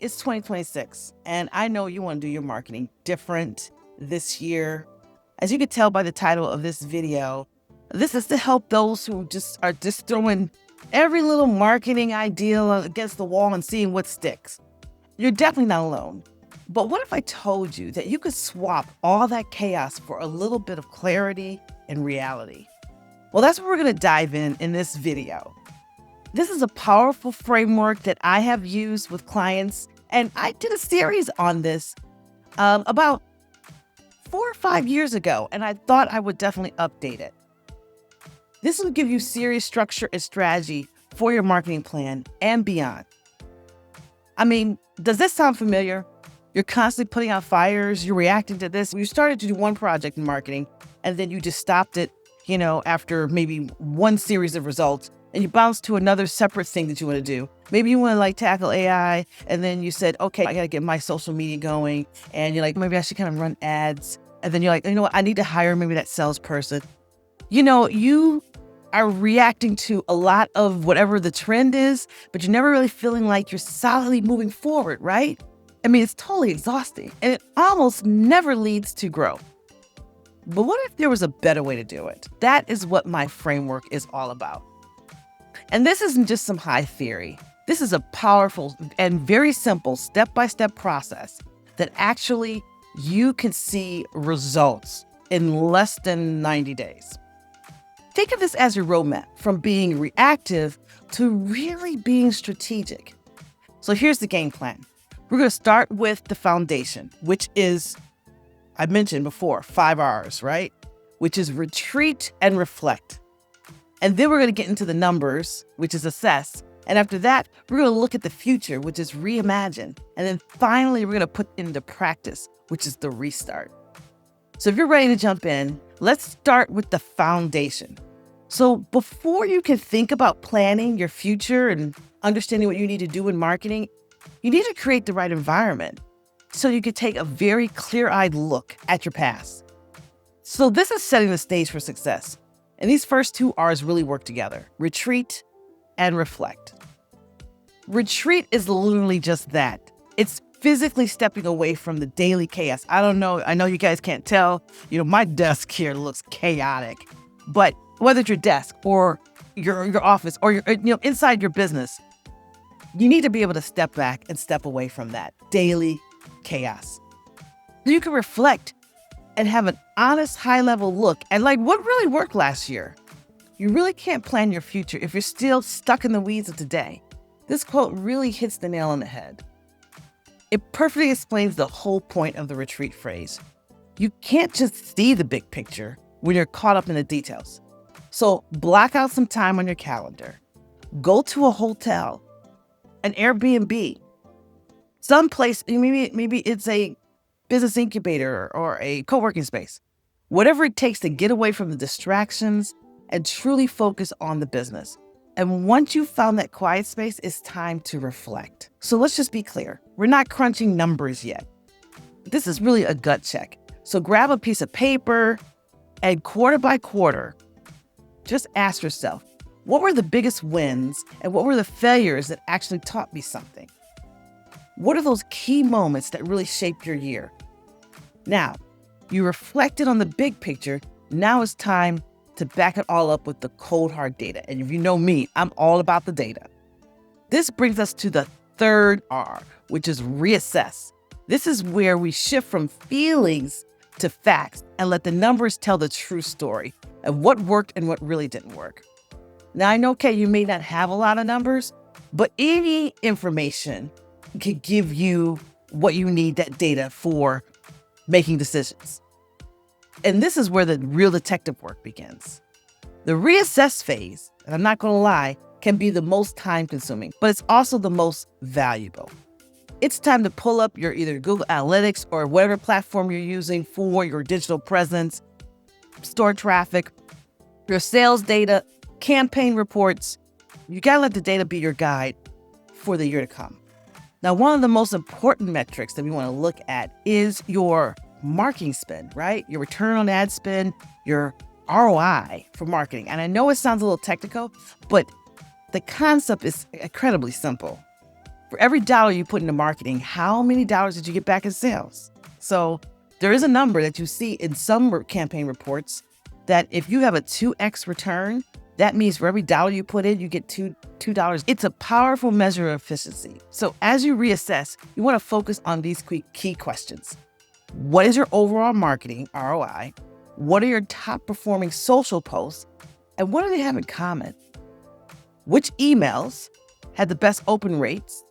It's 2026, and I know you want to do your marketing different this year. As you can tell by the title of this video, this is to help those who are throwing every little marketing idea against the wall and seeing what sticks. You're definitely not alone. But what if I told you that you could swap all that chaos for a little bit of clarity and reality? Well, that's what we're going to dive in this video. This is a powerful framework that I have used with clients, and I did a series on this about 4 or 5 years ago, and I thought I would definitely update it. This will give you serious structure and strategy for your marketing plan and beyond. I mean, does this sound familiar? You're constantly putting out fires, you're reacting to this. You started to do one project in marketing, and then you just stopped it, after maybe one series of results. And you bounce to another separate thing that you want to do. Maybe you want to tackle AI, and then you said, okay, I got to get my social media going. And you're like, maybe I should kind of run ads. And then you're like, you know what, I need to hire maybe that salesperson. You are reacting to a lot of whatever the trend is, but you're never really feeling like you're solidly moving forward, right? I mean, it's totally exhausting, and it almost never leads to growth. But what if there was a better way to do it? That is what my framework is all about. And this isn't just some high theory. This is a powerful and very simple step-by-step process that actually you can see results in less than 90 days. Think of this as your roadmap from being reactive to really being strategic. So here's the game plan. We're going to start with the foundation, which is, I mentioned before, 5 R's, right? Which is retreat and reflect. And then we're going to get into the numbers, which is assess. And after that, we're going to look at the future, which is reimagine. And then finally, we're going to put into practice, which is the restart. So if you're ready to jump in, let's start with the foundation. So before you can think about planning your future and understanding what you need to do in marketing, you need to create the right environment so you can take a very clear-eyed look at your past. So this is setting the stage for success. And these first 2 R's really work together: retreat and reflect. Retreat is literally just that. It's physically stepping away from the daily chaos. I know you guys can't tell. My desk here looks chaotic. But whether it's your desk or your office or your inside your business, you need to be able to step back and step away from that daily chaos. You can reflect and have an honest, high-level look at what really worked last year. You really can't plan your future if you're still stuck in the weeds of today. This quote really hits the nail on the head. It perfectly explains the whole point of the retreat phrase. You can't just see the big picture when you're caught up in the details. So block out some time on your calendar. Go to a hotel, an Airbnb, someplace, maybe it's a business incubator or a co-working space. Whatever it takes to get away from the distractions and truly focus on the business. And once you've found that quiet space, it's time to reflect. So let's just be clear. We're not crunching numbers yet. This is really a gut check. So grab a piece of paper and quarter by quarter, just ask yourself, what were the biggest wins and what were the failures that actually taught me something? What are those key moments that really shaped your year? Now, you reflected on the big picture. Now it's time to back it all up with the cold, hard data. And if you know me, I'm all about the data. This brings us to the 3rd R, which is reassess. This is where we shift from feelings to facts and let the numbers tell the true story of what worked and what really didn't work. Now, I know, you may not have a lot of numbers, but any information can give you what you need, that data for making decisions. And this is where the real detective work begins. The reassess phase, and I'm not going to lie, can be the most time consuming, but it's also the most valuable. It's time to pull up your either Google Analytics or whatever platform you're using for your digital presence, store traffic, your sales data, campaign reports. You got to let the data be your guide for the year to come. Now, one of the most important metrics that we want to look at is your marketing spend, right? Your return on ad spend, your ROI for marketing. And I know it sounds a little technical, but the concept is incredibly simple. For every dollar you put into marketing, how many dollars did you get back in sales? So there is a number that you see in some campaign reports that if you have a 2x return, that means for every dollar you put in, you get $2. It's a powerful measure of efficiency. So as you reassess, you want to focus on these key questions. What is your overall marketing ROI? What are your top performing social posts? And what do they have in common? Which emails had the best open rates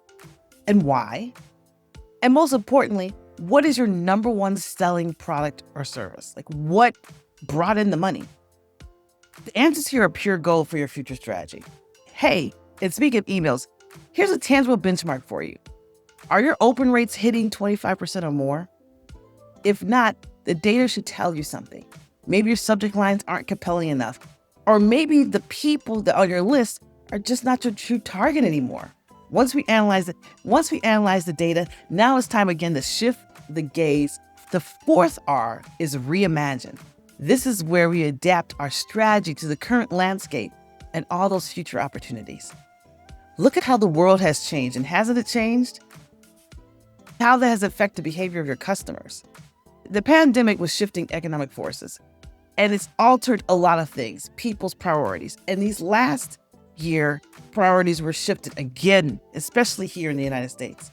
and why? And most importantly, what is your number one selling product or service? Like what brought in the money? The answers here are pure gold for your future strategy. Hey, and speaking of emails, here's a tangible benchmark for you. Are your open rates hitting 25% or more? If not, the data should tell you something. Maybe your subject lines aren't compelling enough, or maybe the people that are on your list are just not your true target anymore. Once we analyze the data, now it's time again to shift the gaze. The fourth R is reimagine. This is where we adapt our strategy to the current landscape and all those future opportunities. Look at how the world has changed, and hasn't it changed? How that has affected the behavior of your customers. The pandemic was shifting economic forces, and it's altered a lot of things, people's priorities. And these last year, priorities were shifted again, especially here in the United States.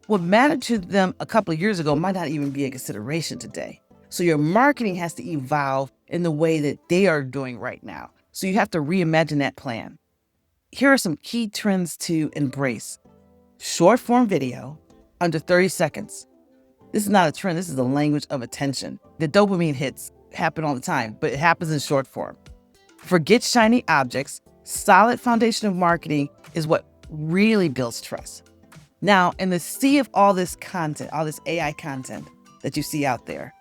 What mattered to them a couple of years ago might not even be a consideration today. So your marketing has to evolve in the way that they are doing right now. So you have to reimagine that plan. Here are some key trends to embrace. Short form video, under 30 seconds. This is not a trend, this is the language of attention. The dopamine hits happen all the time, but it happens in short form. Forget shiny objects. Solid foundation of marketing is what really builds trust. Now, in the sea of all this content, all this AI content that you see out there,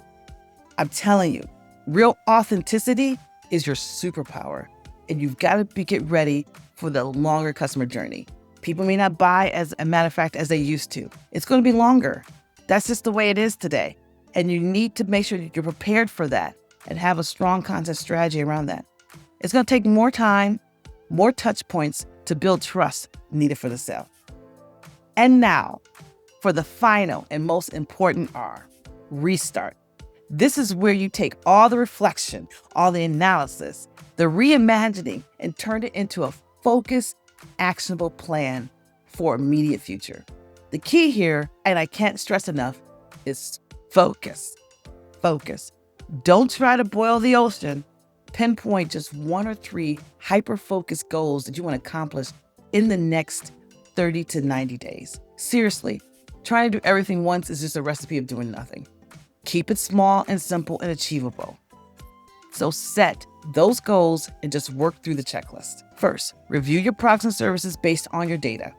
I'm telling you, real authenticity is your superpower, and you've got to get ready for the longer customer journey. People may not buy, as a matter of fact, as they used to. It's going to be longer. That's just the way it is today. And you need to make sure that you're prepared for that and have a strong content strategy around that. It's going to take more time, more touch points to build trust needed for the sale. And now, for the final and most important R, restart. This is where you take all the reflection, all the analysis, the reimagining, and turn it into a focused, actionable plan for immediate future. The key here, and I can't stress enough, is focus. Focus. Don't try to boil the ocean. Pinpoint just 1 or 3 hyper-focused goals that you want to accomplish in the next 30 to 90 days. Seriously, trying to do everything once is just a recipe of doing nothing. Keep it small and simple and achievable. So set those goals and just work through the checklist. First, review your products and services based on your data.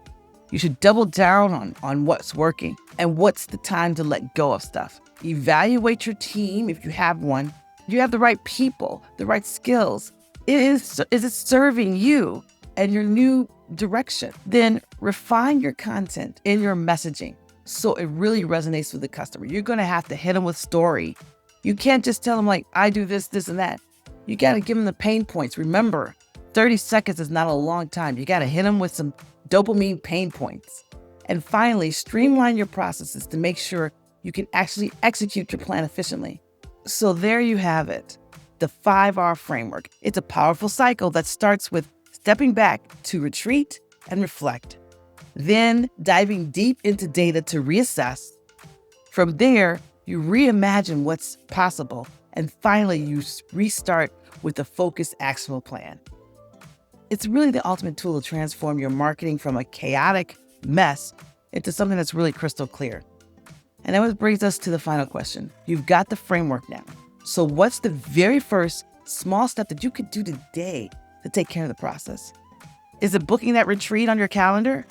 You should double down on what's working and what's the time to let go of stuff. Evaluate your team if you have one. Do you have the right people, the right skills? Is it serving you and your new direction? Then refine your content in your messaging so it really resonates with the customer. You're going to have to hit them with story. You can't just tell them like, I do this, this, and that. You got to give them the pain points. Remember, 30 seconds is not a long time. You got to hit them with some dopamine pain points. And finally, streamline your processes to make sure you can actually execute your plan efficiently. So there you have it, the 5R framework. It's a powerful cycle that starts with stepping back to retreat and reflect, then diving deep into data to reassess. From there, you reimagine what's possible, and finally, you restart with a focused, actionable plan. It's really the ultimate tool to transform your marketing from a chaotic mess into something that's really crystal clear. And that brings us to the final question. You've got the framework now. So what's the very first small step that you could do today to take care of the process? Is it booking that retreat on your calendar?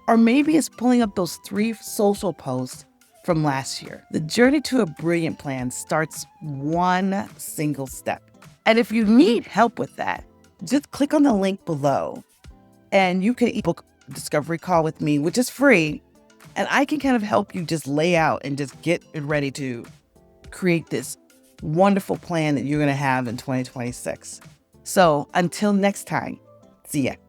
Or maybe it's pulling up those 3 social posts from last year. The journey to a brilliant plan starts one single step. And if you need help with that, just click on the link below and you can book a discovery call with me, which is free. And I can kind of help you just lay out and just get ready to create this wonderful plan that you're going to have in 2026. So until next time, see ya.